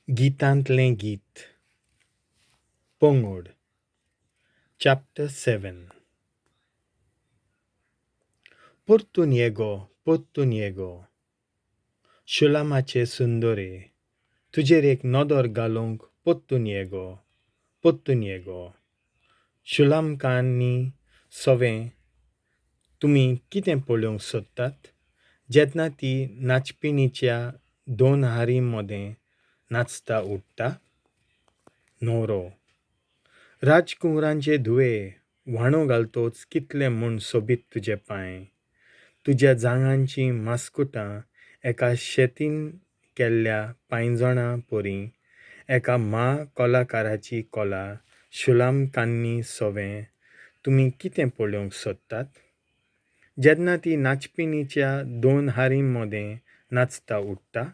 Gitantlem Git Keerthan, Chapter 7. Portun, Shulamachê sundorê, Tujer ek nodor ghalunk, Portun, Shulam'kan'ni sovem, tumi kitem polleunk sôdtat, Jedna ti nachpinichea harim modem, nachta-uddta, nodor. Rajkunvrachê dhuvê, Vhanno ghaltôch कितले म्हूण सोबीत तुजे पांय, तुज्या जांगांची मास्कुटां एका शेतीन केल्ल्या पांयजणां पोरी, एका mha-kolakarachi कोला, Shulam'kan'ni sovem, तुमी कितें polleunk सोदतात? जेन्ना ती nachpinichea harim modem, nachta-uddta,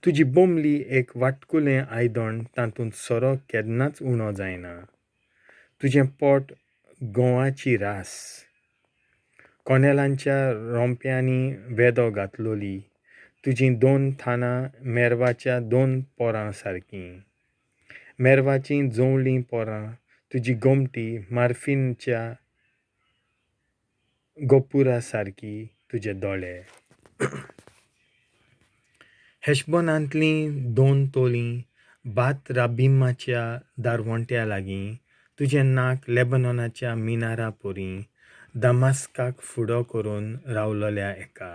तुजी बोमली एक वाटकुलें आयदण तातूंत सोरो केन्नाच उणो जायना. तुजें पोट गोवाची रास, कोनेलांच्या रोंप्यांनी वेदो घातलोली, तुजीं 2 थानां मेरवाच्या 2 पोरां सारकीं, मेरवाचीं जोवलीं पोरां, तुजी गोमटी मार्फिनच्या गोपुरा सारकी, तुजे दोळे. हेशबोनांतलीं 2 तोलीं बात राबिमाच्या दारवंट्या लागीं, तुजें नाक लेबनोनाच्या मिनारा पोरीं, दामास्काक फुडो करून रावलोल्या एका.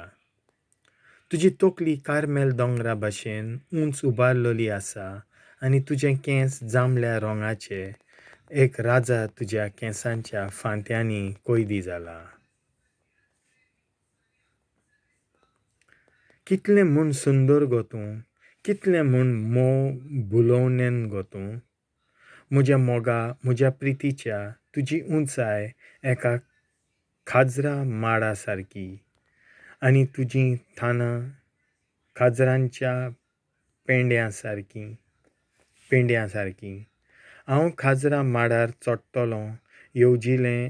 तुजी तोकली कार्मेल दोंगरा भाशेन उंच उबारलोली आसा आनी तुजें केंस जांबल्या रंगाचें, एक राजा तुज्या केंसांच्या फांत्यांनी कोयदी जाला. कितलें म्हूण सुंदर गो तूं, कितलें म्हूण भुलोवणेन गो तूं, म्हज्या मोगा, म्हज्या प्रितीच्या, तुजी उंचाय एका खाजरा माडा सारकी, आनी तुजीं थानां खाजरांच्या पेंड्यां सारकीं. हांव खाजरा माडार चोडटलों येवजिलें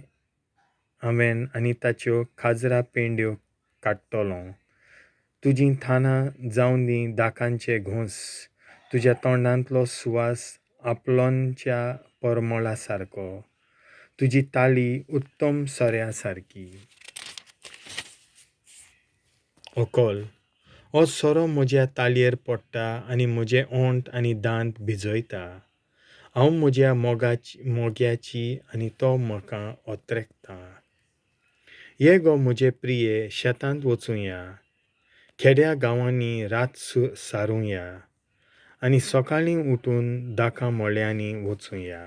हांवें आनी ताच्यो खाजरा पेंड्यो काडटलों. तुजीं थानां जावन दी दाकांचे घोंस, तुज्या तोंडांतलो सुवास आपलोंच्या परमळा सारको, तुजी ताली उत्तम सोऱ्या सारकी. ओकोल, हो सोरो म्हज्या तालयेर पडटा आनी म्हजे ओंठ आनी दांत भिजयता. हांव म्हज्या मोग्याची आनी तो म्हाका ओत्रेकता. ये गो म्हजे प्रिये, शेतांत वचूया, खेड्या गांवांनी रात सारूया, आनी सकाळीं उठून दाकां मोळ्यांनी वचूया.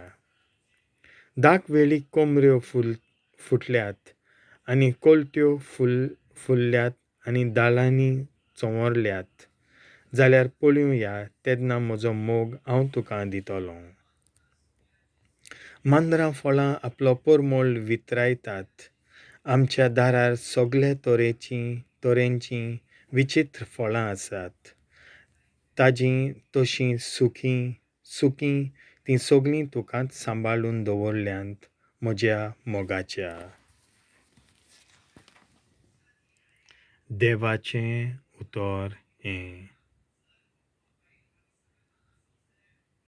दाक वेळी कोमऱ्यो फुटल्यात आनी कोलट्यो फुलल्यात आनी दालांनी चोंवरल्यात, जाल्यार पळोवया तेन्ना म्हजो मोग हांव तुका दितलों. मांद्रां फळां आपलो परमळ वितरायतात, आमच्या दारार सगळे तोरेंचीं विचित्र फळां आसात. ताजीं तशीं सुकीं तीं सगळीं तुकांच सांबाळून दवरल्यांत, म्हज्या मोगाच्या. देवाचें उतर हें.